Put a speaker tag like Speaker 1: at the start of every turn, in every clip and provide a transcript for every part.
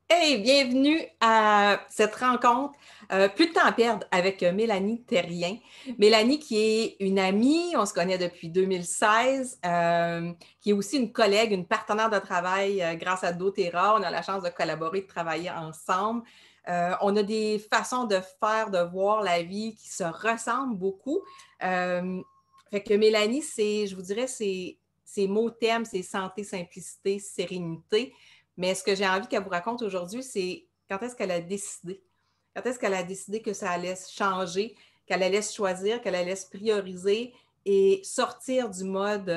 Speaker 1: Hey, bienvenue à cette rencontre Plus de temps à perdre avec Mélanie Terrien. Mélanie qui est une amie, on se connaît depuis 2016, qui est aussi une collègue, une partenaire de travail grâce à doTERRA. On a la chance de collaborer, de travailler ensemble. On a des façons de faire, de voir la vie qui se ressemblent beaucoup. Fait que Mélanie, je vous dirais, ses mots thèmes, c'est santé, simplicité, sérénité. Mais ce que j'ai envie qu'elle vous raconte aujourd'hui, c'est quand est-ce qu'elle a décidé. Quand est-ce qu'elle a décidé que ça allait changer, qu'elle allait se choisir, qu'elle allait se prioriser et sortir du mode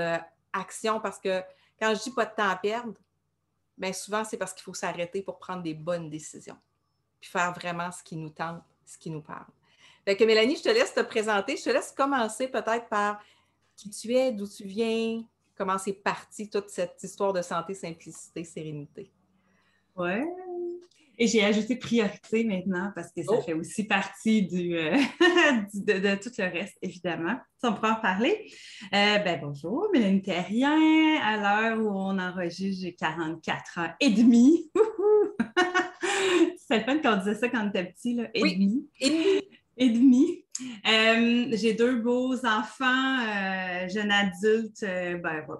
Speaker 1: action. Parce que quand je dis pas de temps à perdre, bien souvent, c'est parce qu'il faut s'arrêter pour prendre des bonnes décisions. Puis faire vraiment ce qui nous tente, ce qui nous parle. Fait que Mélanie, je te laisse te présenter. Je te laisse commencer peut-être par qui tu es, d'où tu viens, comment c'est parti toute cette histoire de santé, simplicité, sérénité.
Speaker 2: Ouais. Et j'ai ajouté priorité maintenant parce que ça
Speaker 1: Oh,
Speaker 2: fait aussi partie de tout le reste, évidemment. Si on pourra en parler. Bonjour, Mélanie Terrien. À l'heure où on enregistre, j'ai 44 ans et demi. C'est le fun quand on disait ça quand on était petit, là, et
Speaker 1: oui,
Speaker 2: demi.
Speaker 1: ennemi.
Speaker 2: Et demi. J'ai deux beaux enfants, jeunes adultes,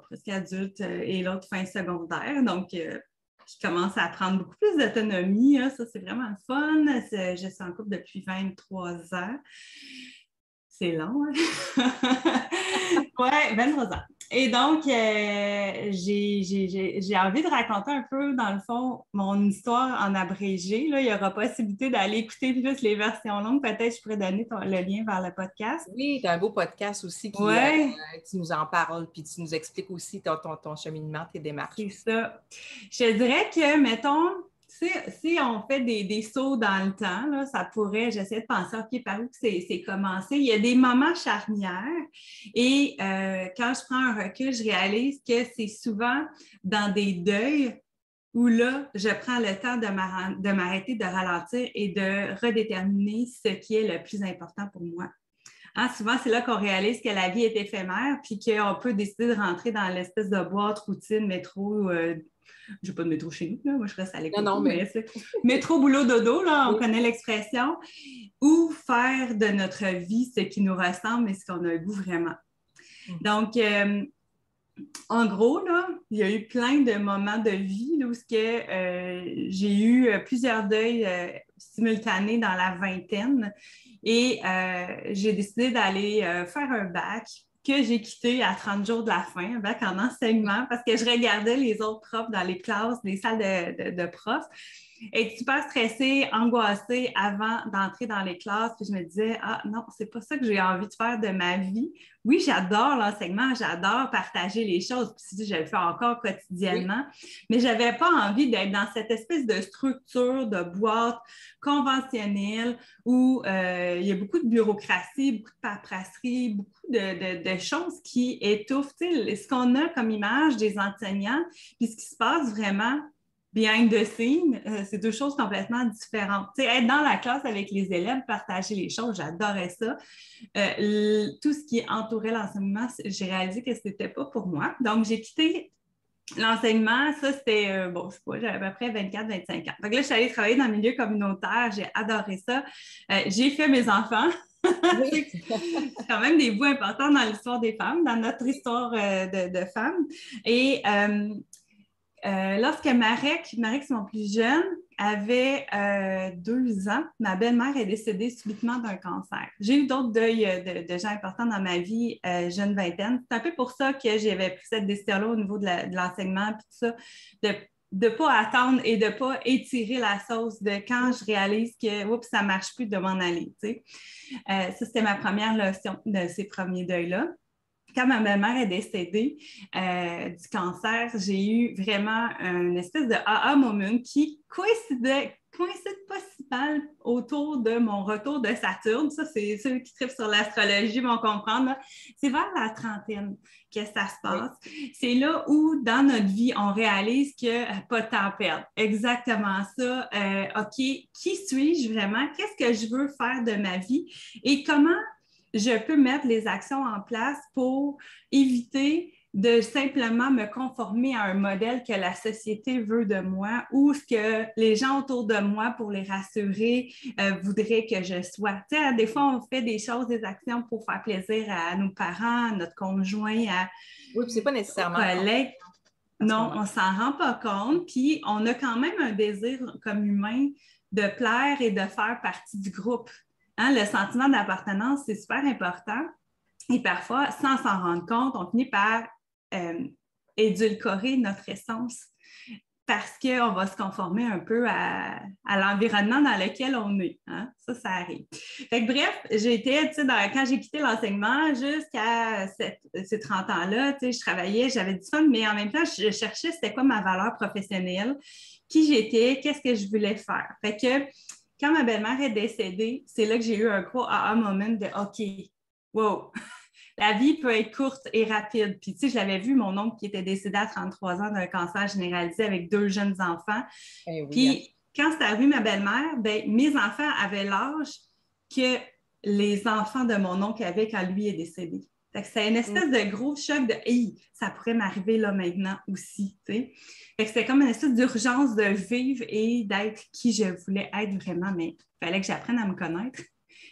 Speaker 2: presque adultes, et l'autre fin secondaire. Donc, qui commence à prendre beaucoup plus d'autonomie. Hein. Ça, c'est vraiment le fun. Je suis en couple depuis 23 ans. C'est long, hein? Ouais, 23 ans. Et donc, j'ai envie de raconter un peu, dans le fond, mon histoire en abrégé. Là, il y aura possibilité d'aller écouter plus les versions longues. Peut-être que je pourrais donner le lien vers le podcast.
Speaker 1: Oui, tu as un beau podcast aussi
Speaker 2: Ouais,
Speaker 1: qui nous en parle, puis tu nous expliques aussi ton cheminement, tes démarches
Speaker 2: c'est
Speaker 1: aussi.
Speaker 2: ça. Je te dirais que, mettons, si on fait des sauts dans le temps, là, ça pourrait, j'essaie de penser, OK, par où c'est commencé. Il y a des moments charnières et quand je prends un recul, je réalise que c'est souvent dans des deuils où là, je prends le temps de m'arrêter, de ralentir et de redéterminer ce qui est le plus important pour moi. Hein, souvent, c'est là qu'on réalise que la vie est éphémère puis qu'on peut décider de rentrer dans l'espèce de boîte routine métro. Je n'ai pas de métro chez nous, là. Moi, je reste à
Speaker 1: Non,
Speaker 2: l'école,
Speaker 1: non, mais
Speaker 2: mais c'est métro, boulot, dodo, là, on
Speaker 1: oui.
Speaker 2: connaît l'expression. Ou faire de notre vie ce qui nous ressemble et ce qu'on a le goût vraiment. Donc, en gros, là, il y a eu plein de moments de vie là, où j'ai eu plusieurs deuils simultanés dans la vingtaine et j'ai décidé d'aller faire un bac que j'ai quitté à 30 jours de la fin, un bac en enseignement, parce que je regardais les autres profs dans les classes, les salles de profs, être super stressée, angoissée avant d'entrer dans les classes. Puis je me disais, ah non, c'est pas ça que j'ai envie de faire de ma vie. Oui, j'adore l'enseignement, j'adore partager les choses, puis je le fais encore
Speaker 1: Oui.
Speaker 2: quotidiennement, mais j'avais pas envie d'être dans cette espèce de structure, de boîte conventionnelle où il y a beaucoup de bureaucratie, beaucoup de paperasserie, beaucoup de choses qui étouffent ce qu'on a comme image des enseignants, puis ce qui se passe vraiment behind the scene, c'est deux choses complètement différentes. Être dans la classe avec les élèves, partager les choses, j'adorais ça. Tout ce qui entourait l'enseignement, j'ai réalisé que ce n'était pas pour moi. Donc, j'ai quitté l'enseignement. Ça, c'était, je sais pas, j'avais à peu près 24-25 ans. Donc là, je suis allée travailler dans le milieu communautaire. J'ai adoré ça. J'ai fait mes enfants.
Speaker 1: Oui.
Speaker 2: C'est quand même des bouts importants dans l'histoire des femmes, dans notre histoire de femmes. Et lorsque Marek, c'est mon plus jeune, avait 2 ans, ma belle-mère est décédée subitement d'un cancer. J'ai eu d'autres deuils de gens importants dans ma vie, jeune vingtaine. C'est un peu pour ça que j'avais pris cette décision-là au niveau de l'enseignement, puis tout ça, de ne pas attendre et de ne pas étirer la sauce de quand je réalise que oups, ça ne marche plus de m'en aller. Ça, c'était ma première leçon de ces premiers deuils-là. Quand ma belle-mère est décédée du cancer, j'ai eu vraiment une espèce de aha moment qui coïncide pas si mal autour de mon retour de Saturne. Ça, c'est ceux qui trippent sur l'astrologie vont comprendre. Là. C'est vers la trentaine que ça se
Speaker 1: Oui.
Speaker 2: passe. C'est là où, dans notre vie, on réalise que pas de temps à perdre. Exactement ça. OK, qui suis-je vraiment? Qu'est-ce que je veux faire de ma vie? Et comment je peux mettre les actions en place pour éviter de simplement me conformer à un modèle que la société veut de moi ou ce que les gens autour de moi, pour les rassurer, voudraient que je sois. Tu sais, des fois, on fait des choses, des actions pour faire plaisir à nos parents, à notre conjoint, à
Speaker 1: Oui, puis c'est pas
Speaker 2: nos
Speaker 1: nécessairement
Speaker 2: collègues.
Speaker 1: à ce
Speaker 2: Non,
Speaker 1: moment-là.
Speaker 2: on s'en rend pas compte. Puis, on a quand même un désir comme humain de plaire et de faire partie du groupe. Hein, le sentiment d'appartenance, c'est super important. Et parfois, sans s'en rendre compte, on finit par euh, édulcorer notre essence parce qu'on va se conformer un peu à l'environnement dans lequel on est. Hein? Ça arrive. Fait que, bref, j'étais, quand j'ai quitté l'enseignement jusqu'à ces 30 ans-là, je travaillais, j'avais du fun, mais en même temps, je cherchais c'était quoi ma valeur professionnelle, qui j'étais, qu'est-ce que je voulais faire. Fait que quand ma belle-mère est décédée, c'est là que j'ai eu un gros aha moment de OK, wow, la vie peut être courte et rapide. Puis, tu sais, je l'avais vu, mon oncle qui était décédé à 33 ans d'un cancer généralisé avec 2 jeunes enfants.
Speaker 1: Eh oui, hein.
Speaker 2: Puis, quand c'est arrivé ma belle-mère, ben, mes enfants avaient l'âge que les enfants de mon oncle avaient quand lui est décédé. Fait que c'est une espèce de gros choc de hey, ça pourrait m'arriver là maintenant aussi. Fait que c'était comme une espèce d'urgence de vivre et d'être qui je voulais être vraiment, mais il fallait que j'apprenne à me connaître.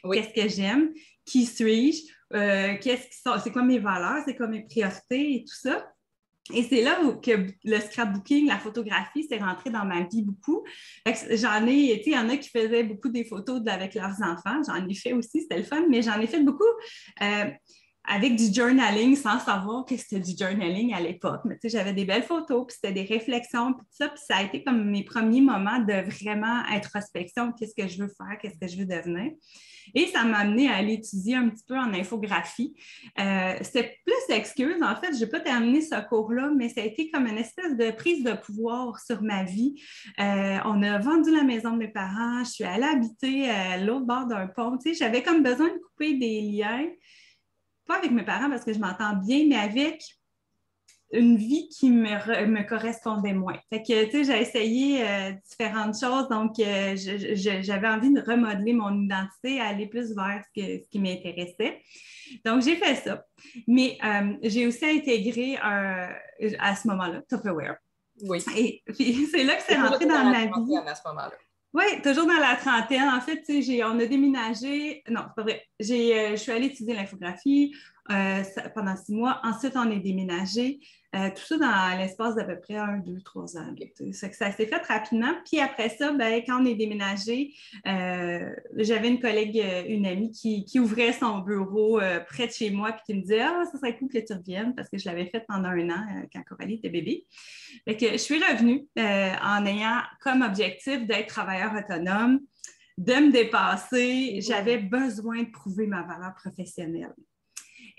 Speaker 1: Oui.
Speaker 2: Qu'est-ce que j'aime? Qui suis-je? C'est quoi mes valeurs? C'est quoi mes priorités et tout ça? Et c'est là que le scrapbooking, la photographie, s'est rentré dans ma vie beaucoup. J'en ai, tu sais, il y en a qui faisaient beaucoup des photos avec leurs enfants. J'en ai fait aussi, c'était le fun, mais j'en ai fait beaucoup avec du journaling sans savoir que c'était du journaling à l'époque. Mais tu sais, j'avais des belles photos, puis c'était des réflexions, puis tout ça. Puis ça a été comme mes premiers moments de vraiment introspection. Qu'est-ce que je veux faire? Qu'est-ce que je veux devenir? Et ça m'a amené à aller étudier un petit peu en infographie. C'était plus excuse. En fait, je n'ai pas terminé ce cours-là, mais ça a été comme une espèce de prise de pouvoir sur ma vie. On a vendu la maison de mes parents. Je suis allée habiter à l'autre bord d'un pont. Tu sais, j'avais comme besoin de couper des liens, pas avec mes parents parce que je m'entends bien, mais avec une vie qui me correspondait moins. Fait que, tu sais, j'ai essayé différentes choses, donc j'avais envie de remodeler mon identité, aller plus vers ce qui m'intéressait. Donc, j'ai fait ça. Mais j'ai aussi intégré à ce moment-là Tupperware.
Speaker 1: Oui.
Speaker 2: Et puis, c'est là que c'est rentré dans ma vie.
Speaker 1: À ce moment-là.
Speaker 2: Oui, toujours dans la trentaine. En fait, on a déménagé. Non, c'est pas vrai. Je suis allée étudier l'infographie pendant 6 mois. Ensuite, on est déménagé. Tout ça dans l'espace d'à peu près 1, 2, 3 ans. Ça s'est fait rapidement. Puis après ça, ben, quand on est déménagé, j'avais une collègue, une amie qui ouvrait son bureau près de chez moi puis qui me disait « Ah, ça serait cool que tu reviennes » parce que je l'avais fait pendant 1 an quand Coralie était bébé. Fait que je suis revenue en ayant comme objectif d'être travailleur autonome, de me dépasser. J'avais besoin de prouver ma valeur professionnelle.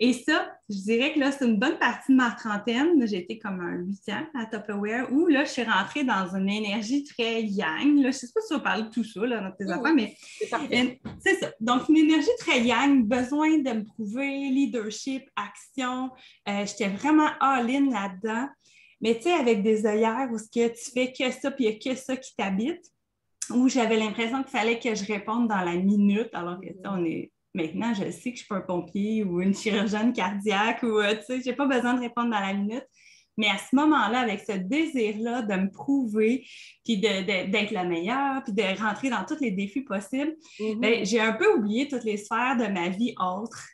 Speaker 2: Et ça, je dirais que là, c'est une bonne partie de ma trentaine. J'ai été comme un 8 ans à Tupperware où là, je suis rentrée dans une énergie très yang. Là, je ne sais pas si on va parler de tout ça là, dans tes affaires, mais c'est ça. Donc, une énergie très yang, besoin de me prouver, leadership, action. J'étais vraiment all-in là-dedans. Mais tu sais, avec des œillères où tu fais que ça, puis il n'y a que ça qui t'habite, où j'avais l'impression qu'il fallait que je réponde dans la minute, alors que on est... Maintenant, je sais que je ne suis pas un pompier ou une chirurgienne cardiaque ou, tu sais, je n'ai pas besoin de répondre dans la minute. Mais à ce moment-là, avec ce désir-là de me prouver, puis d'être la meilleure, puis de rentrer dans tous les défis possibles, bien, j'ai un peu oublié toutes les sphères de ma vie autre.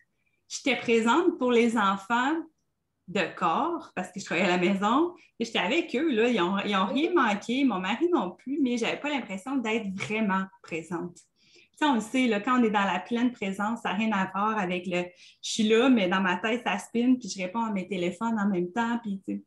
Speaker 2: J'étais présente pour les enfants de corps, parce que je travaillais à la maison, et j'étais avec eux, là, ils ont rien manqué, mon mari non plus, mais je n'avais pas l'impression d'être vraiment présente. Tu sais, on le sait, là, quand on est dans la pleine présence, ça n'a rien à voir avec le « je suis là, mais dans ma tête, ça spinne, puis je réponds à mes téléphones en même temps, puis tu sais. »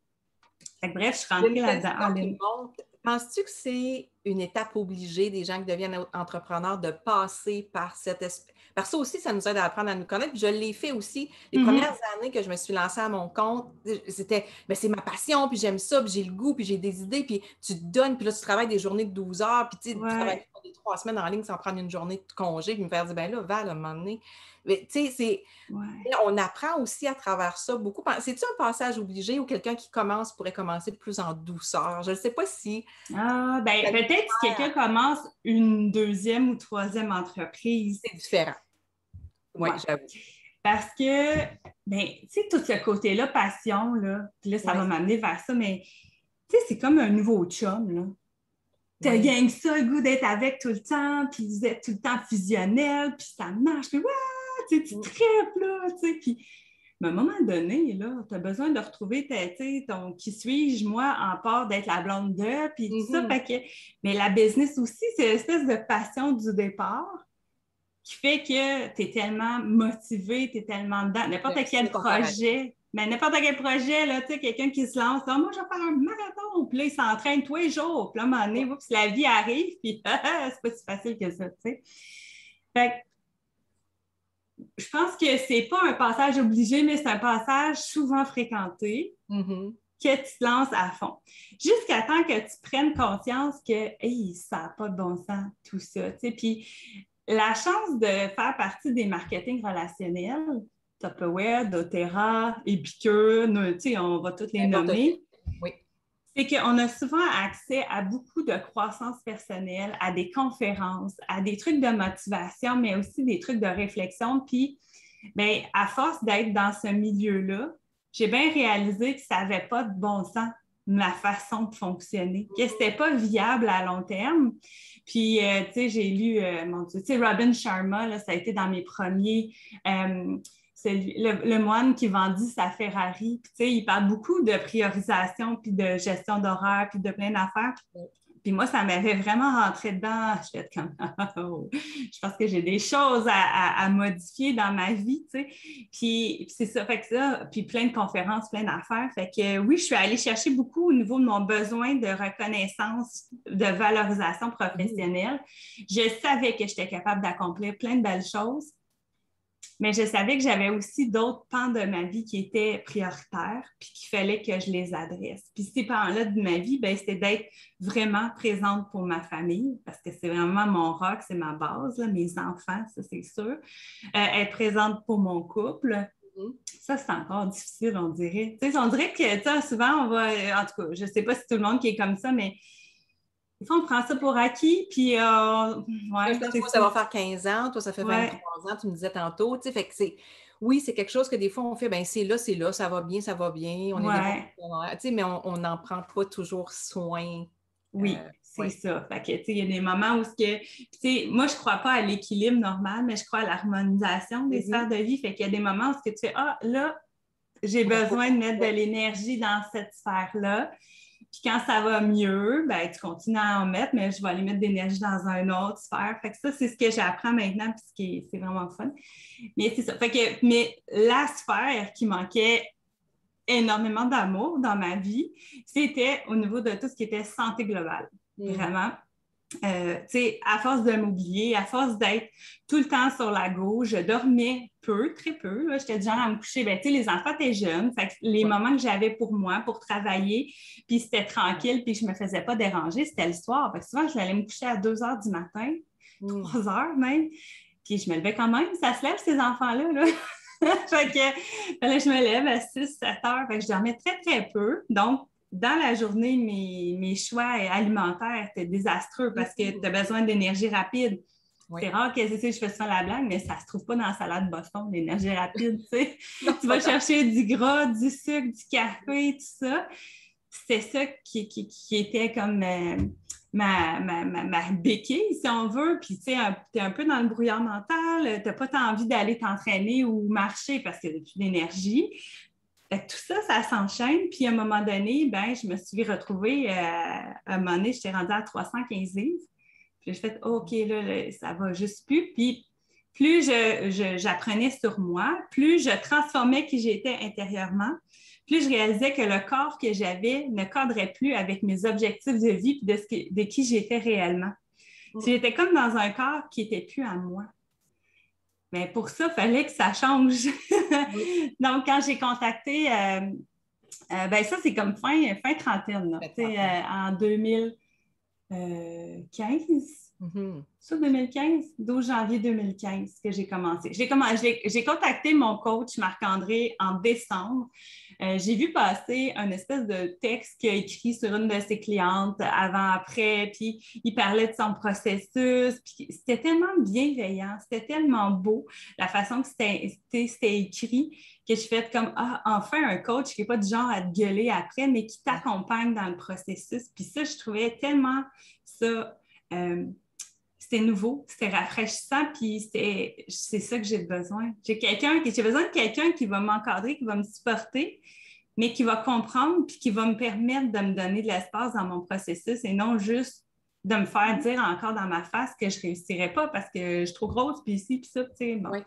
Speaker 2: Fait que, bref, je suis rentrée là-dedans.
Speaker 1: Penses-tu que c'est une étape obligée des gens qui deviennent entrepreneurs de passer par cette espèce? Parce que ça aussi, ça nous aide à apprendre à nous connaître. Puis je l'ai fait aussi. Les premières années que je me suis lancée à mon compte, c'était, ben, c'est ma passion, puis j'aime ça, puis j'ai le goût, puis j'ai des idées, puis tu te donnes, puis là, tu travailles des journées de 12 heures, puis tu travailles des 3 semaines en ligne sans prendre une journée de congé, puis me faire dire, ben là, Val, à un moment donné. Mais tu sais, on apprend aussi à travers ça beaucoup. C'est-tu un passage obligé ou quelqu'un qui commence pourrait commencer plus en douceur? Je ne sais pas si...
Speaker 2: Ah, ben, peut-être si quelqu'un commence une 2e ou 3e entreprise.
Speaker 1: C'est différent. Oui, j'avoue.
Speaker 2: Parce que, ben, tu sais, tout ce côté-là, passion, là, puis là, ça va m'amener vers ça, mais tu sais, c'est comme un nouveau chum, là. T'as gang ça, le goût d'être avec tout le temps, puis vous êtes tout le temps fusionnel, puis ça marche, puis tu tripes, là, tu sais, puis... Mais à un moment donné, là, tu as besoin de retrouver ton qui suis-je, moi, en part d'être la blonde de, puis tout ça. Fait que, mais la business aussi, c'est l'espèce de passion du départ qui fait que tu es tellement motivé, tu es tellement dedans. N'importe quel projet, là, tu sais, quelqu'un qui se lance, moi, je vais faire un marathon, puis là, il s'entraîne tous les jours, puis là, à un moment donné, oups, la vie arrive, puis c'est pas si facile que ça, tu sais. Fait que, je pense que c'est pas un passage obligé, mais c'est un passage souvent fréquenté que tu te lances à fond. Jusqu'à temps que tu prennes conscience que hey, ça n'a pas de bon sens, tout ça. Puis la chance de faire partie des marketing relationnels, Tupperware, doTERRA, Épicure, on va toutes les nommer.
Speaker 1: Oui.
Speaker 2: C'est qu'on a souvent accès à beaucoup de croissance personnelle, à des conférences, à des trucs de motivation, mais aussi des trucs de réflexion. Puis, bien, à force d'être dans ce milieu-là, j'ai bien réalisé que ça n'avait pas de bon sens, ma façon de fonctionner, que ce n'était pas viable à long terme. Puis, tu sais, j'ai lu, mon Dieu, tu sais, Robin Sharma, là, ça a été dans mes premiers... c'est le moine qui vendit sa Ferrari. Puis, tu sais, il parle beaucoup de priorisation, puis de gestion d'horaire, puis de plein d'affaires. Puis moi, ça m'avait vraiment rentré dedans. Je fais comme, je pense que j'ai des choses à modifier dans ma vie, tu sais. Puis c'est ça, fait que ça, puis plein de conférences, plein d'affaires. Fait que oui, je suis allée chercher beaucoup au niveau de mon besoin de reconnaissance, de valorisation professionnelle. Je savais que j'étais capable d'accomplir plein de belles choses. Mais je savais que j'avais aussi d'autres pans de ma vie qui étaient prioritaires, puis qu'il fallait que je les adresse. Puis ces pans-là de ma vie, bien, c'était d'être vraiment présente pour ma famille, parce que c'est vraiment mon rock, c'est ma base, là, mes enfants, ça c'est sûr. Être présente pour mon couple. Ça, c'est encore difficile, on dirait. Tu sais, on dirait que souvent, on va... En tout cas, je ne sais pas si tout le monde qui est comme ça, mais des fois, on prend ça pour acquis, puis
Speaker 1: moi, ça va faire 15 ans, toi, ça fait 23 ans, tu me disais tantôt, tu sais, fait que oui, c'est quelque chose que des fois, on fait, ben c'est là, ça va bien, on est des bons, tu sais, mais on n'en prend pas toujours soin.
Speaker 2: Oui, c'est ça. Fait que, tu sais, il y a des moments où tu sais, moi, je ne crois pas à l'équilibre normal, mais je crois à l'harmonisation des sphères de vie. Fait qu'il y a des moments où tu fais, là, j'ai besoin de mettre de l'énergie dans cette sphère-là. Puis quand ça va mieux, ben, tu continues à en mettre, mais je vais aller mettre de l'énergie dans une autre sphère. Fait que ça, c'est ce que j'apprends maintenant, puis c'est vraiment fun. Mais c'est ça. Fait que, mais la sphère qui manquait énormément d'amour dans ma vie, c'était au niveau de tout ce qui était santé globale. Vraiment. Tu sais, à force de m'oublier, à force d'être tout le temps sur la gauche, je dormais peu, très peu. J'étais du genre à me coucher. Ben, tu sais, les enfants étaient jeunes. Fait que les moments que j'avais pour moi, pour travailler, puis c'était tranquille, puis je me faisais pas déranger, c'était le soir. Fait que souvent, je allais me coucher à 2 heures du matin, 3 heures même. Puis je me levais quand même. Ça se lève, ces enfants-là, là. Fait que là, je me lève à 6, 7 heures. Fait que je dormais très, très peu. Donc, dans la journée, mes choix alimentaires étaient désastreux parce que tu as besoin d'énergie rapide. Oui. C'est rare que je fais souvent la blague, mais ça ne se trouve pas dans la salade Boston, l'énergie rapide. Tu vas chercher du gras, du sucre, du café, tout ça. C'était ça qui était comme ma béquille, si on veut. Puis, tu sais, tu es un peu dans le brouillard mental. Tu n'as pas envie d'aller t'entraîner ou marcher parce qu'il n'y a plus d'énergie. Fait que tout ça, ça s'enchaîne. Puis à un moment donné, ben, je me suis retrouvée, à un moment donné, j'étais rendue à 315 livres. Puis j'ai fait, OK, là, ça va juste plus. Puis plus j'apprenais sur moi, plus je transformais qui j'étais intérieurement, plus je réalisais que le corps que j'avais ne cadrait plus avec mes objectifs de vie et de qui j'étais réellement. J'étais comme dans un corps qui n'était plus à moi. Mais pour ça, il fallait que ça change. Donc, quand j'ai contacté, ben ça, c'est comme fin trentaine, là, en 2015. Sur 2015, 12 janvier 2015 que j'ai commencé. J'ai contacté mon coach Marc-André en décembre. J'ai vu passer un espèce de texte qu'il a écrit sur une de ses clientes avant-après, puis il parlait de son processus, puis c'était tellement bienveillant, c'était tellement beau, la façon que c'était écrit, que je fais comme, ah, enfin un coach qui n'est pas du genre à te gueuler après, mais qui t'accompagne dans le processus. Puis ça, je trouvais tellement ça... c'était nouveau, c'était rafraîchissant, puis c'est ça que j'ai besoin. J'ai besoin de quelqu'un qui va m'encadrer, qui va me supporter, mais qui va comprendre, puis qui va me permettre de me donner de l'espace dans mon processus et non juste de me faire dire encore dans ma face que je ne réussirais pas parce que je suis trop grosse, puis ici, puis ça, tu sais, bon.
Speaker 1: Oui.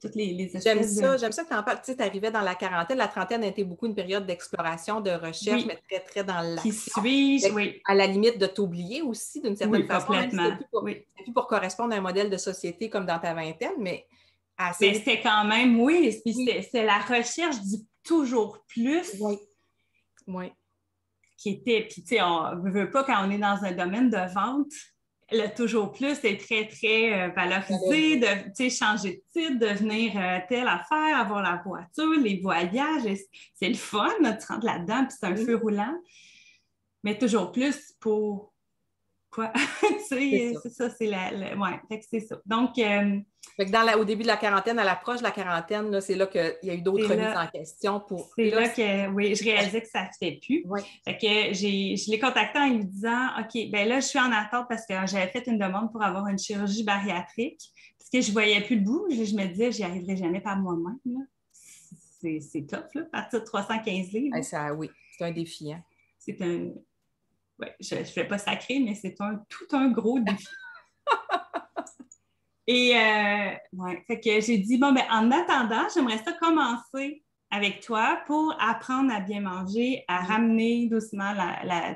Speaker 2: Toutes les
Speaker 1: j'aime ça que tu en parles. Tu sais, arrivais dans la quarantaine. La trentaine a été beaucoup une période d'exploration, de recherche,
Speaker 2: oui.
Speaker 1: mais très, très dans l'action.
Speaker 2: Qui suis-je, oui.
Speaker 1: À la limite de t'oublier aussi, d'une certaine façon.
Speaker 2: Complètement.
Speaker 1: C'était plus pour correspondre à un modèle de société comme dans ta vingtaine, mais
Speaker 2: assez... c'était quand même, oui. Puis c'est la recherche du toujours plus.
Speaker 1: Oui. Oui.
Speaker 2: Qui était, puis tu sais, on ne veut pas quand on est dans un domaine de vente, le toujours plus est très, très valorisé, de changer de titre, devenir telle affaire, avoir la voiture, les voyages, c'est le fun, là, tu rentres là-dedans, puis c'est un feu roulant, mais toujours plus pour quoi? C'est ça, c'est ouais, fait que c'est ça. Donc...
Speaker 1: fait que au début de la quarantaine, à l'approche de la quarantaine, là, c'est là qu'il y a eu d'autres remises en question.
Speaker 2: C'est là que, oui, je réalisais que ça ne fait plus.
Speaker 1: Oui.
Speaker 2: Fait que je l'ai contacté en lui disant, OK, ben là, je suis en attente parce que j'avais fait une demande pour avoir une chirurgie bariatrique, parce que je ne voyais plus le bout. Je me disais, j'y arriverai jamais par moi-même. C'est tough, là, partir de 315 livres.
Speaker 1: Oui, c'est un défi. Hein?
Speaker 2: C'est un... Oui, je ne vais pas sacrer, mais c'est tout un gros défi. Et fait que j'ai dit, bon, ben en attendant, j'aimerais ça commencer avec toi pour apprendre à bien manger, à ramener doucement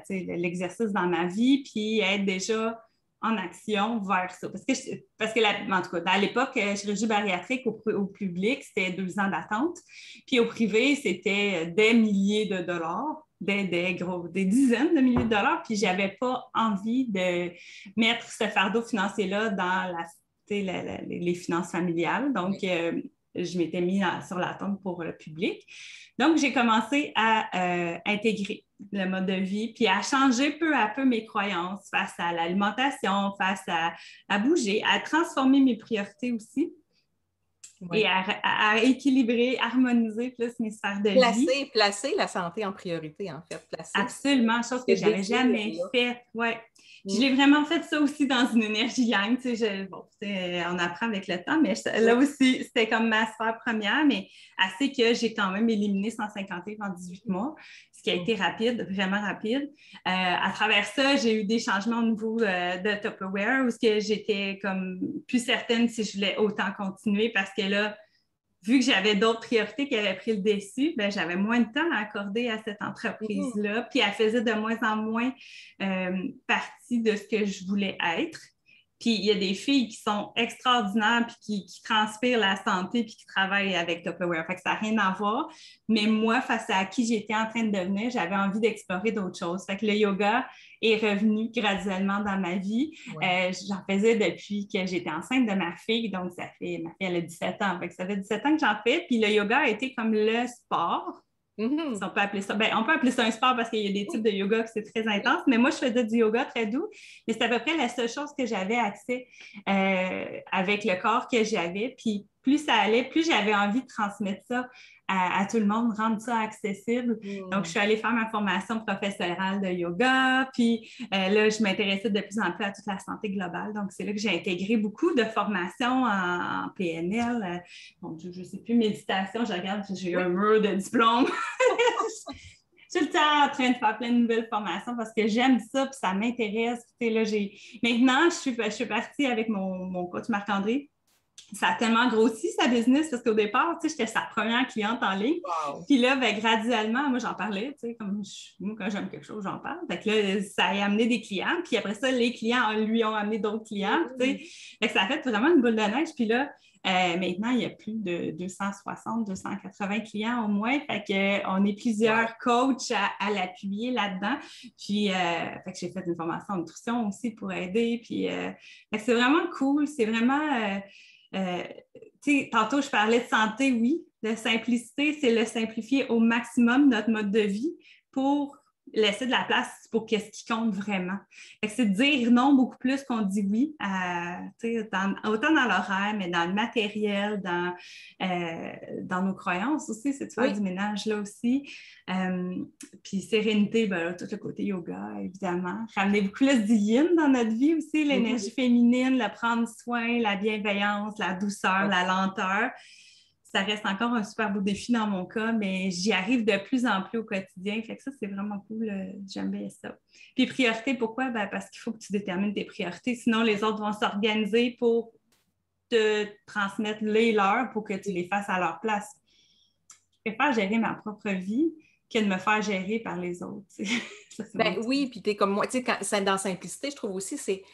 Speaker 2: l'exercice dans ma vie, puis être déjà en action vers ça. Parce que en tout cas, à l'époque, chirurgie bariatrique au public, c'était 2 ans d'attente. Puis au privé, c'était des milliers de dollars. Des dizaines de milliers de dollars, puis j'avais pas envie de mettre ce fardeau financier-là dans les finances familiales. Donc, je m'étais mis sur la table pour le public. Donc, j'ai commencé à intégrer le mode de vie, puis à changer peu à peu mes croyances face à l'alimentation, face à bouger, à transformer mes priorités aussi. Oui. Et à équilibrer, harmoniser plus mes sphères de vie.
Speaker 1: Placer la santé en priorité, en fait.
Speaker 2: Absolument, chose que je n'avais jamais faite. Ouais. Je l'ai vraiment fait ça aussi dans une énergie yang. On apprend avec le temps, mais là aussi, c'était comme ma sphère première, mais assez que j'ai quand même éliminé 150 livres en 18 mois, ce qui a été rapide, vraiment rapide. À travers ça, j'ai eu des changements au niveau de Tupperware où j'étais comme plus certaine si je voulais autant continuer parce que là, vu que j'avais d'autres priorités qui avaient pris le dessus, ben, j'avais moins de temps à accorder à cette entreprise-là. Puis elle faisait de moins en moins partie de ce que je voulais être. Puis il y a des filles qui sont extraordinaires puis qui transpirent la santé puis qui travaillent avec Tupperware. Fait que ça n'a rien à voir. Mais moi, face à qui j'étais en train de devenir, j'avais envie d'explorer d'autres choses. Fait que le yoga est revenu graduellement dans ma vie. Ouais. J'en faisais depuis que j'étais enceinte de ma fille. Donc, ma fille, elle a 17 ans. Fait que ça fait 17 ans que j'en fais. Puis le yoga a été comme le sport. Si on peut appeler ça. Ben, on peut appeler ça un sport parce qu'il y a des types de yoga que c'est très intense, mais moi, je faisais du yoga très doux, mais c'est à peu près la seule chose que j'avais accès avec le corps que j'avais. Puis plus ça allait, plus j'avais envie de transmettre ça à tout le monde, rendre ça accessible. Donc, je suis allée faire ma formation professionnelle de yoga, puis là, je m'intéressais de plus en plus à toute la santé globale. Donc, c'est là que j'ai intégré beaucoup de formations en PNL. Bon, je ne sais plus, méditation, je regarde, j'ai un mur de diplômes. Je suis le temps en train de faire plein de nouvelles formations parce que j'aime ça, puis ça m'intéresse. Là, maintenant, je suis partie avec mon coach Marc-André ça a tellement grossi sa business parce qu'au départ, tu sais, j'étais sa première cliente en ligne.
Speaker 1: Wow.
Speaker 2: Puis là, ben, graduellement, moi, j'en parlais, tu sais, moi, quand j'aime quelque chose, j'en parle. Fait que là, ça a amené des clients. Puis après ça, les clients lui ont amené d'autres clients, tu sais. Fait que ça a fait vraiment une boule de neige. Puis là, maintenant, il y a plus de 260, 280 clients au moins. Fait qu'on est plusieurs coachs à l'appuyer là-dedans. Puis, fait que j'ai fait une formation en nutrition aussi pour aider. Puis, fait que c'est vraiment cool. C'est vraiment... tantôt, je parlais de santé, oui. De simplicité, c'est le simplifier au maximum notre mode de vie pour laisser de la place pour qu'est-ce qui compte vraiment. C'est de dire non beaucoup plus qu'on dit oui, autant dans l'horaire, mais dans le matériel, dans nos croyances aussi, c'est de faire du ménage là aussi. Puis sérénité, ben là, tout le côté yoga, évidemment. Ramener beaucoup plus du yin dans notre vie aussi, l'énergie féminine, le prendre soin, la bienveillance, la douceur, la lenteur. Ça reste encore un super beau défi dans mon cas, mais j'y arrive de plus en plus au quotidien. Fait que ça, c'est vraiment cool. J'aime bien ça. Puis priorité, pourquoi? Ben, parce qu'il faut que tu détermines tes priorités. Sinon, les autres vont s'organiser pour te transmettre les leurs pour que tu les fasses à leur place. Je préfère gérer ma propre vie que de me faire gérer par les autres. Ça,
Speaker 1: oui, puis tu es comme moi. Tu sais, dans Simplicité, je trouve aussi, c'est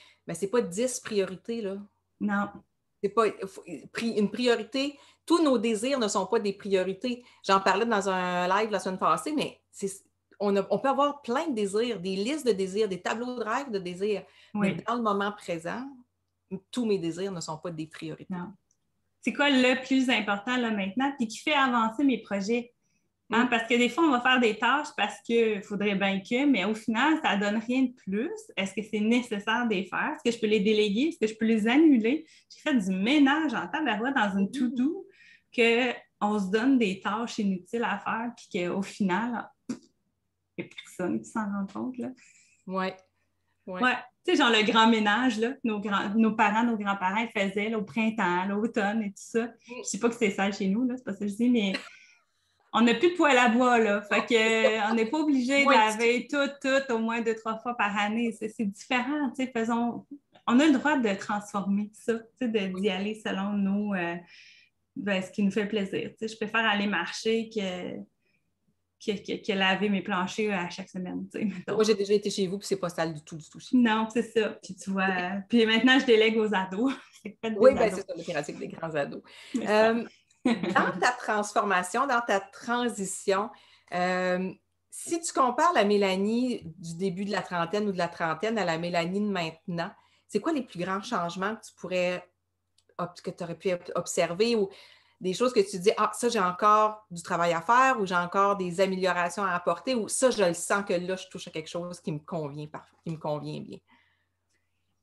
Speaker 1: pas 10 priorités, là.
Speaker 2: Non.
Speaker 1: C'est pas une priorité. Tous nos désirs ne sont pas des priorités. J'en parlais dans un live la semaine passée, mais on peut avoir plein de désirs, des listes de désirs, des tableaux de rêve de désirs.
Speaker 2: Oui.
Speaker 1: Mais dans le moment présent, tous mes désirs ne sont pas des priorités.
Speaker 2: Non. C'est quoi le plus important là maintenant, puis qui fait avancer mes projets? Hein? Parce que des fois, on va faire des tâches parce qu'il faudrait bien que, mais au final, ça ne donne rien de plus. Est-ce que c'est nécessaire de les faire? Est-ce que je peux les déléguer? Est-ce que je peux les annuler? J'ai fait du ménage en tabarouette dans une to-do qu'on se donne des tâches inutiles à faire puis qu'au final, il n'y a personne qui s'en rend compte.
Speaker 1: Oui.
Speaker 2: Ouais. Tu sais, genre le grand ménage, là, nos parents, nos grands-parents faisaient là, au printemps, l'automne et tout ça. Je ne dis pas que c'est ça chez nous, là, c'est pas ça que je dis, mais on n'a plus de poêle à bois, là. Fait que, on n'est pas obligé de laver tout au moins 2-3 fois par année. C'est différent, tu sais, on a le droit de transformer ça, tu sais, d'y aller selon nous, ce qui nous fait plaisir. Tu sais, je préfère aller marcher que laver mes planchers à chaque semaine.
Speaker 1: Moi, j'ai déjà été chez vous, puis c'est pas sale du tout.
Speaker 2: Non, c'est ça. Puis tu vois, puis maintenant, je délègue aux ados.
Speaker 1: Oui, ben c'est ça, le pratique des grands ados. Dans ta transformation, dans ta transition, si tu compares la Mélanie du début de la trentaine ou de la trentaine à la Mélanie de maintenant, c'est quoi les plus grands changements que tu aurais pu observer ou des choses que tu dis, ça, j'ai encore du travail à faire ou j'ai encore des améliorations à apporter ou ça, je le sens que là, je touche à quelque chose qui me convient bien.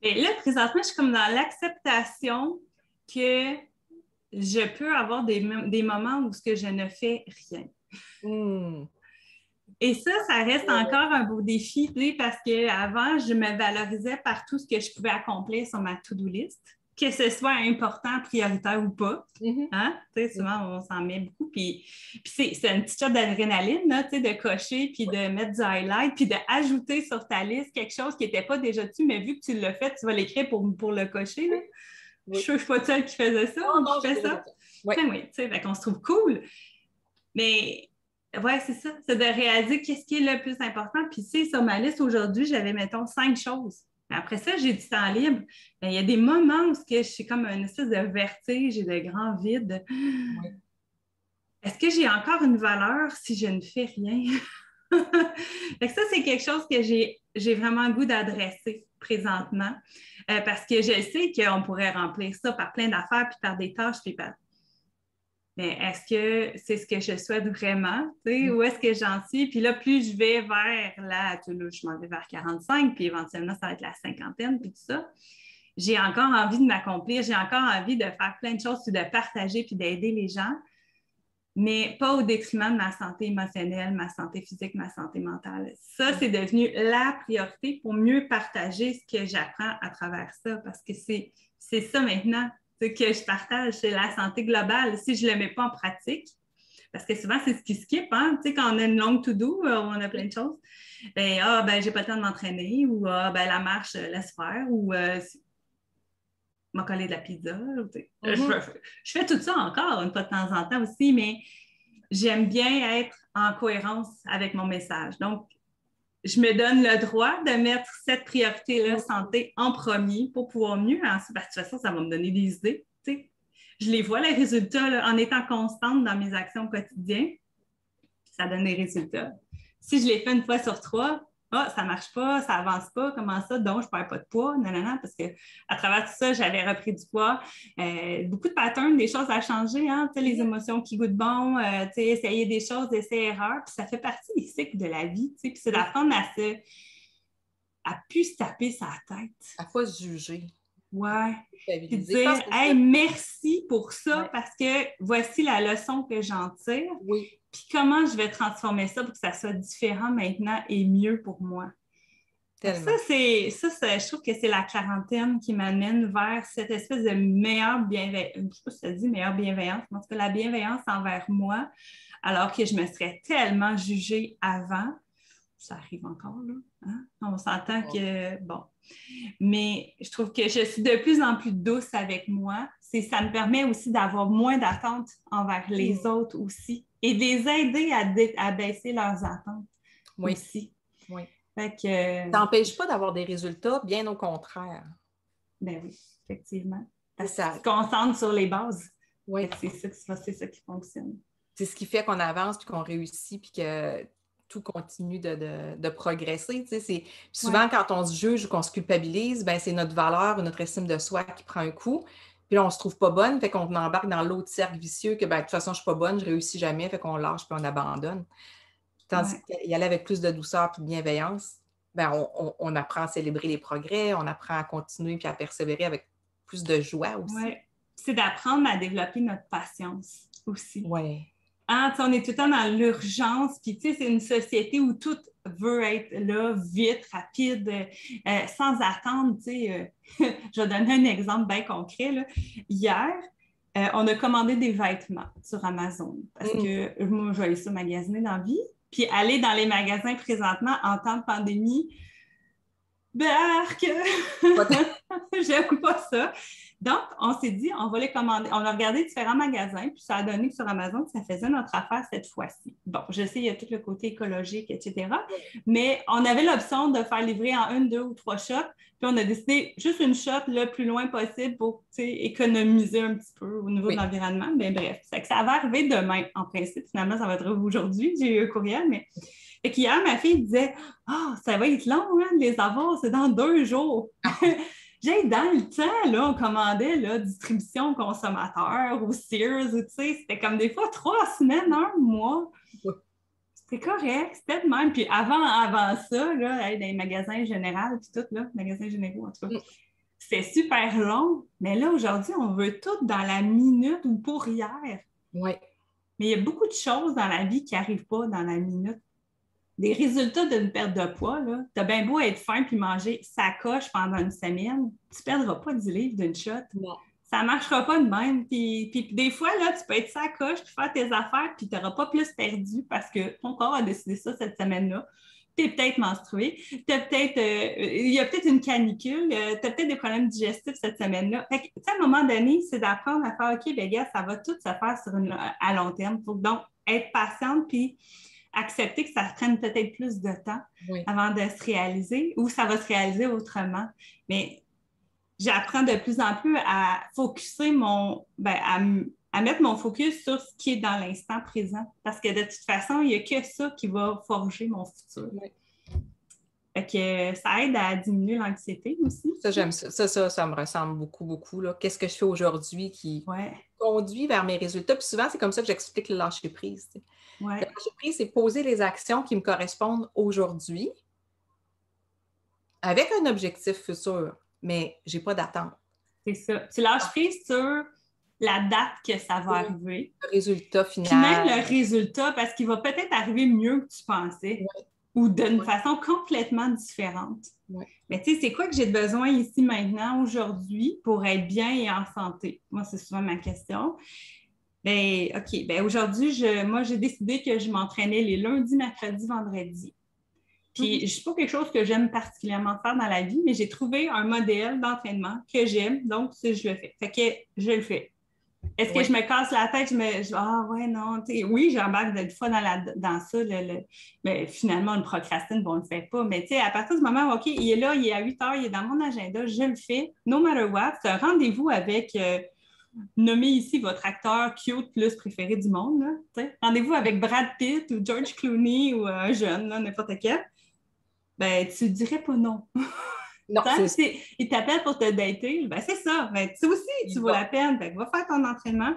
Speaker 2: Et là, présentement, je suis comme dans l'acceptation que je peux avoir des moments où je ne fais rien. Et ça reste encore un beau défi, parce qu'avant, je me valorisais par tout ce que je pouvais accomplir sur ma to-do list, que ce soit important, prioritaire ou pas. Hein? Souvent, on s'en met beaucoup. Puis c'est une petite shot d'adrénaline, de cocher, puis de mettre du highlight, puis d'ajouter sur ta liste quelque chose qui n'était pas déjà dessus, mais vu que tu l'as fait, tu vas l'écrire pour le cocher. Là. Oui. Je ne suis pas seule qui faisait ça.
Speaker 1: Non,
Speaker 2: qui fait ça. Oui, fait qu'on se trouve cool. Mais ouais, c'est ça. C'est de réaliser qu'est-ce qui est le plus important. Puis, sur ma liste aujourd'hui, j'avais, mettons, 5 choses. Après ça, j'ai du temps libre. Il y a des moments où je suis comme une espèce de vertige et de grand vide. Oui. Est-ce que j'ai encore une valeur si je ne fais rien? Fait que ça, c'est quelque chose que j'ai vraiment le goût d'adresser présentement. Parce que je sais qu'on pourrait remplir ça par plein d'affaires, puis par des tâches, puis par... Mais est-ce que c'est ce que je souhaite vraiment? Où est-ce que j'en suis? Puis là, plus je vais vers je m'en vais vers 45, puis éventuellement, ça va être la cinquantaine, puis tout ça. J'ai encore envie de m'accomplir, j'ai encore envie de faire plein de choses, puis de partager, puis d'aider les gens, mais pas au détriment de ma santé émotionnelle, ma santé physique, ma santé mentale. Ça, c'est devenu la priorité pour mieux partager ce que j'apprends à travers ça, parce que c'est ça maintenant que je partage, c'est la santé globale. Si je ne le mets pas en pratique, parce que souvent, c'est ce qui skip, hein? Tu sais, quand on a une longue to-do, on a plein de choses. J'ai pas le temps de m'entraîner, ou la marche, laisse faire, ou m'a collé de la pizza.
Speaker 1: Mm-hmm.
Speaker 2: Je fais tout ça encore, une fois de temps en temps aussi, mais j'aime bien être en cohérence avec mon message. Donc, je me donne le droit de mettre cette priorité-là, santé, en premier pour pouvoir mieux. Ensuite, parce que de toute façon, ça va me donner des idées. T'sais. Je les vois, les résultats, là, en étant constante dans mes actions quotidiennes. Ça donne des résultats. Si je les fais une fois sur 3, ça ne marche pas, ça avance pas, comment ça, donc je ne perds pas de poids, non, parce qu'à travers tout ça, j'avais repris du poids. Beaucoup de patterns, des choses à changer, hein, les émotions qui goûtent bon, essayer des choses, essais-erreurs, puis ça fait partie des cycles de la vie, puis c'est d'apprendre à plus se taper sa tête.
Speaker 1: À ne pas se juger.
Speaker 2: Ouais. Puis dire, hey, merci pour ça, parce que voici la leçon que j'en tire.
Speaker 1: Oui.
Speaker 2: Puis comment je vais transformer ça pour que ça soit différent maintenant et mieux pour moi. Tellement. Ça, je trouve que c'est la quarantaine qui m'amène vers cette espèce de meilleure bienveillance. Je ne sais pas si ça dit meilleure bienveillance, mais en tout cas la bienveillance envers moi, alors que je me serais tellement jugée avant. Ça arrive encore, là. Hein? On s'entend que, bon. Mais je trouve que je suis de plus en plus douce avec moi. Ça me permet aussi d'avoir moins d'attentes envers les autres aussi et de les aider à baisser leurs attentes aussi.
Speaker 1: Oui.
Speaker 2: Ça
Speaker 1: n'empêche pas d'avoir des résultats, bien au contraire.
Speaker 2: Ben oui, effectivement. Parce que tu te concentres sur les bases.
Speaker 1: Oui.
Speaker 2: C'est ça qui fonctionne.
Speaker 1: C'est ce qui fait qu'on avance puis qu'on réussit puis que tout continue de progresser. C'est souvent, quand on se juge ou qu'on se culpabilise, ben, c'est notre valeur ou notre estime de soi qui prend un coup. Puis là, on ne se trouve pas bonne, fait qu'on embarque dans l'autre cercle vicieux que, ben, de toute façon, je ne suis pas bonne, je ne réussis jamais, fait qu'on lâche puis on abandonne. Tandis qu'y aller avec plus de douceur et de bienveillance, ben, on apprend à célébrer les progrès, on apprend à continuer puis à persévérer avec plus de joie aussi.
Speaker 2: Oui, c'est d'apprendre à développer notre patience aussi.
Speaker 1: Oui.
Speaker 2: Hein, on est tout le temps dans l'urgence, puis c'est une société où tout veut être là, vite, rapide, sans attendre. Je vais donner un exemple bien concret. Là. Hier, on a commandé des vêtements sur Amazon parce que moi, je vais aller ça magasiner dans la vie. Puis aller dans les magasins présentement en temps de pandémie, j'aime pas ça. Donc, on s'est dit, on va les commander. On a regardé différents magasins, puis ça a donné que sur Amazon, ça faisait notre affaire cette fois-ci. Bon, je sais, il y a tout le côté écologique, etc. Mais on avait l'option de faire livrer en 1, 2 ou 3 shops, puis on a décidé juste une shop le plus loin possible pour économiser un petit peu au niveau de l'environnement. Mais bref, c'est que ça va arriver demain, en principe. Finalement, ça va être aujourd'hui. J'ai eu un courriel, mais... Et qu'hier, ma fille disait « Ah, ça va être long, hein, de les avoir, c'est dans 2 jours. » J'ai dans le temps, là, on commandait là, distribution consommateur ou Sears, ou, c'était comme des fois 3 semaines, 1 mois. C'était correct, c'était de même. Puis avant ça, là, dans les magasins généraux, puis tout, là, magasins généraux, en tout cas, c'était super long. Mais là, aujourd'hui, on veut tout dans la minute ou pour hier.
Speaker 1: Oui.
Speaker 2: Mais il y a beaucoup de choses dans la vie qui n'arrivent pas dans la minute. Des résultats d'une perte de poids, là, t'as bien beau être faim puis manger sacoche pendant une semaine, tu ne perdras pas 10 livres d'une shot.
Speaker 1: Non.
Speaker 2: Ça ne marchera pas de même. Puis des fois, là, tu peux être sacoche puis faire tes affaires puis tu n'auras pas plus perdu parce que ton corps a décidé ça cette semaine-là. Tu es peut-être menstrué, il y a peut-être une canicule, tu as peut-être des problèmes digestifs cette semaine-là. Fait que, à un moment donné, c'est d'apprendre à faire « OK, bien, gars, ça va tout se faire à long terme. » Il faut donc être patiente puis accepter que ça prenne peut-être plus de temps avant de se réaliser ou ça va se réaliser autrement. Mais j'apprends de plus en plus à focuser à mettre mon focus sur ce qui est dans l'instant présent. Parce que de toute façon, il n'y a que ça qui va forger mon futur. Oui. Fait que ça aide à diminuer l'anxiété aussi.
Speaker 1: Ça, j'aime ça. Ça me ressemble beaucoup, beaucoup. Qu'est-ce que je fais aujourd'hui qui conduit vers mes résultats? Puis souvent, c'est comme ça que j'explique le lâcher-prise. Le lâcher-prise, c'est poser les actions qui me correspondent aujourd'hui avec un objectif futur, mais je n'ai pas d'attente.
Speaker 2: C'est ça. Tu lâches prise sur la date que ça va arriver.
Speaker 1: Le résultat final.
Speaker 2: Puis même le résultat, parce qu'il va peut-être arriver mieux que tu pensais. Ou d'une façon complètement différente. Mais tu sais, c'est quoi que j'ai besoin ici, maintenant, aujourd'hui, pour être bien et en santé? Moi, c'est souvent ma question. Bien, OK, bien aujourd'hui, moi, j'ai décidé que je m'entraînais les lundis, mercredis, vendredis. Puis, c'est pas quelque chose que j'aime particulièrement faire dans la vie, mais j'ai trouvé un modèle d'entraînement que j'aime, donc je le fais. Fait que je le fais. Est-ce que je me casse la tête? Ah ouais, non. Oui, j'embarque des fois dans ça. Mais finalement, on le procrastine, on ne le fait pas. Mais à partir du moment où, OK, il est là, il est à 8 heures, il est dans mon agenda, je le fais, no matter what. C'est un rendez-vous avec, nommez ici votre acteur cute plus préféré du monde. Rendez-vous avec Brad Pitt ou George Clooney ou un jeune, là, n'importe quel. Ben, tu dirais pas non.
Speaker 1: Non,
Speaker 2: il t'appelle pour te dater, ben c'est ça. Ben, tu aussi, tu vaux la peine. Ben, va faire ton entraînement,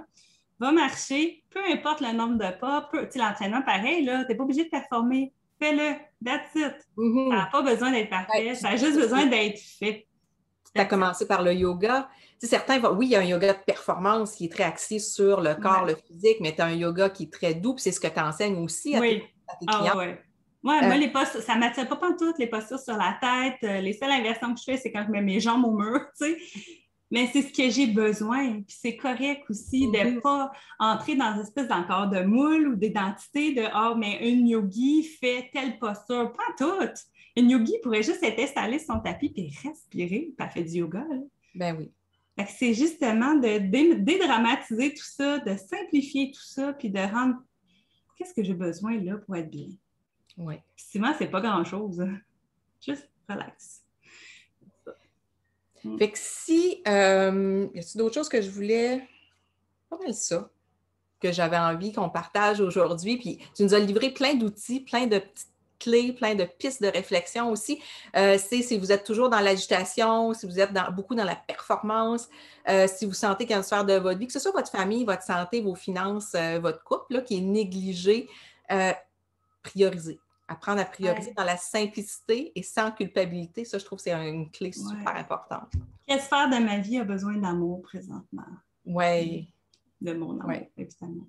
Speaker 2: va marcher, peu importe le nombre de pas. L'entraînement, pareil, tu n'es pas obligé de performer. Fais-le. That's it. Tu n'as pas besoin d'être parfait. Tu as juste besoin d'être fait.
Speaker 1: Tu as commencé par le yoga. Certains vont, oui, il y a un yoga de performance qui est très axé sur le corps, le physique, mais tu as un yoga qui est très doux, puis c'est ce que tu enseignes aussi à tes clients.
Speaker 2: Ouais. Moi, les postures, ça ne m'attire pas toutes les postures sur la tête. Les seules inversions que je fais, c'est quand je mets mes jambes au mur, tu sais. Mais c'est ce que j'ai besoin. Puis c'est correct aussi de ne pas entrer dans une espèce d'encore de moule ou d'identité de « Ah, mais une yogi fait telle posture. » Pas toute. Une yogi pourrait juste être installée sur son tapis puis respirer, puis elle fait du yoga. Là.
Speaker 1: Ben oui.
Speaker 2: C'est justement de dédramatiser tout ça, de simplifier tout ça, puis de rendre qu'est-ce que j'ai besoin là pour être bien.
Speaker 1: Oui.
Speaker 2: Souvent, c'est pas grand-chose. Juste relax.
Speaker 1: Fait que si, y a-t-il d'autres choses que je voulais, pas mal ça, que j'avais envie qu'on partage aujourd'hui, puis tu nous as livré plein d'outils, plein de petites clés, plein de pistes de réflexion aussi. Si vous êtes toujours dans l'agitation, si vous êtes beaucoup dans la performance, si vous sentez qu'il y a une sphère de votre vie, que ce soit votre famille, votre santé, vos finances, votre couple, là, qui est négligé, prioriser. Apprendre à prioriser dans la simplicité et sans culpabilité. Ça, je trouve que c'est une clé super importante.
Speaker 2: Quelle sphère de ma vie a besoin d'amour présentement?
Speaker 1: Oui.
Speaker 2: De mon amour, évidemment.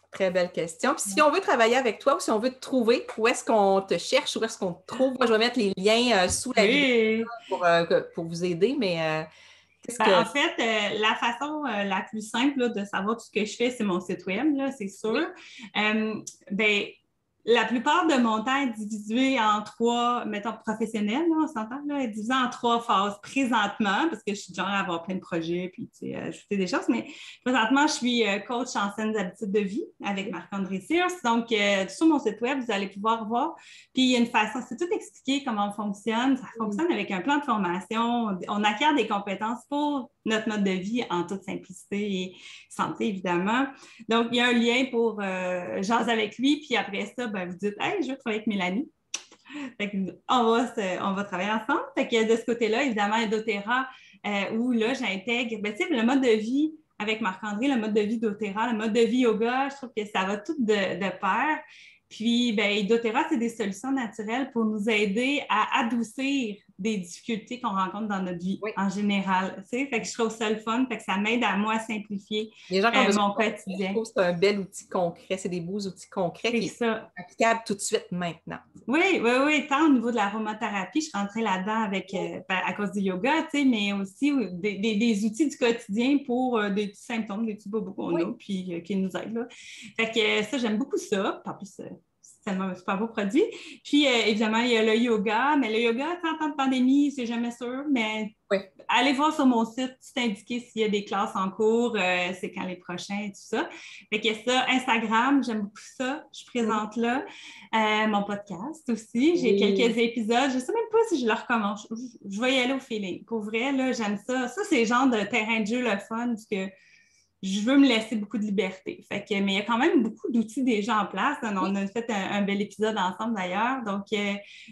Speaker 1: Très belle question. Puis si on veut travailler avec toi ou si on veut te trouver, où est-ce qu'on te cherche, où est-ce qu'on te trouve? Moi, je vais mettre les liens sous la vidéo pour vous aider, mais
Speaker 2: En fait, la façon la plus simple là, de savoir tout ce que je fais, c'est mon site web, là, c'est sûr. La plupart de mon temps est divisé en 3, mettons, professionnels, là, on s'entend, là, est divisé en 3 phases présentement, parce que je suis du genre à avoir plein de projets, puis, tu sais, ajouter des choses, mais présentement, je suis coach en saines habitudes de vie avec Marc-André Sears. Donc, sur mon site web, vous allez pouvoir voir. Puis, il y a une façon, c'est tout expliqué comment on fonctionne. Ça fonctionne avec un plan de formation. On acquiert des compétences pour notre mode de vie en toute simplicité et santé, évidemment. Donc, il y a un lien pour jaser avec lui, puis après ça, vous dites « Hey, je veux travailler avec Mélanie ». On va travailler ensemble. Fait que de ce côté-là, évidemment, il y a doTERRA où là, j'intègre le mode de vie avec Marc-André, le mode de vie doTERRA, le mode de vie yoga, je trouve que ça va tout de pair. Puis, doTERRA, c'est des solutions naturelles pour nous aider à adoucir des difficultés qu'on rencontre dans notre vie en général. Fait que je trouve ça le fun, fait que ça m'aide à moi simplifier mon quotidien.
Speaker 1: Je trouve que c'est un bel outil concret, c'est des beaux outils concrets qui sont applicables tout de suite maintenant.
Speaker 2: Oui, tant au niveau de l'aromathérapie, je rentrais là-dedans avec à cause du yoga, mais aussi des outils du quotidien pour des petits symptômes, des petits bobos qu'on a, puis qui nous aident. Là. Fait que ça, j'aime beaucoup ça. En plus, c'est tellement un super beau produit. Puis, évidemment, il y a le yoga, mais le yoga, en temps de pandémie, c'est jamais sûr, mais allez voir sur mon site, c'est indiqué s'il y a des classes en cours, c'est quand les prochains et tout ça. Fait que ça, Instagram, j'aime beaucoup ça, je présente là. Mon podcast aussi, j'ai quelques épisodes, je ne sais même pas si je le recommence, je vais y aller au feeling. Pour vrai, là, j'aime ça. Ça, c'est le genre de terrain de jeu, le fun, parce que je veux me laisser beaucoup de liberté. Fait que, mais il y a quand même beaucoup d'outils déjà en place. On a fait un bel épisode ensemble d'ailleurs. Donc,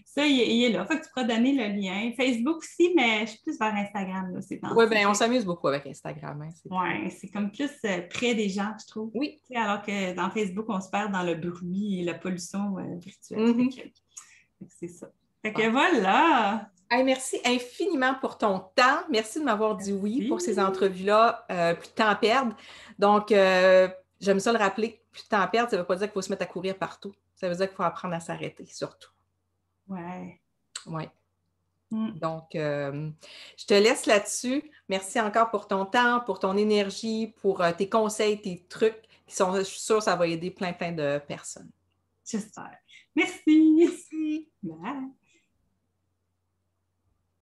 Speaker 2: ça, il est là. Fait que tu pourras donner le lien. Facebook aussi, mais je suis plus vers Instagram.
Speaker 1: Oui, bien, on s'amuse beaucoup avec Instagram. Hein,
Speaker 2: oui, c'est comme plus près des gens, je trouve.
Speaker 1: Oui.
Speaker 2: Alors que dans Facebook, on se perd dans le bruit et la pollution virtuelle. C'est ça. Fait que voilà!
Speaker 1: Hey, merci infiniment pour ton temps. Merci de m'avoir dit oui pour ces entrevues-là. Plus de temps à perdre. Donc, j'aime ça le rappeler. Plus de temps à perdre, ça ne veut pas dire qu'il faut se mettre à courir partout. Ça veut dire qu'il faut apprendre à s'arrêter, surtout.
Speaker 2: Ouais.
Speaker 1: Oui. Donc, je te laisse là-dessus. Merci encore pour ton temps, pour ton énergie, pour tes conseils, tes trucs qui sont, je suis sûre, ça va aider plein de personnes.
Speaker 2: J'espère. Merci!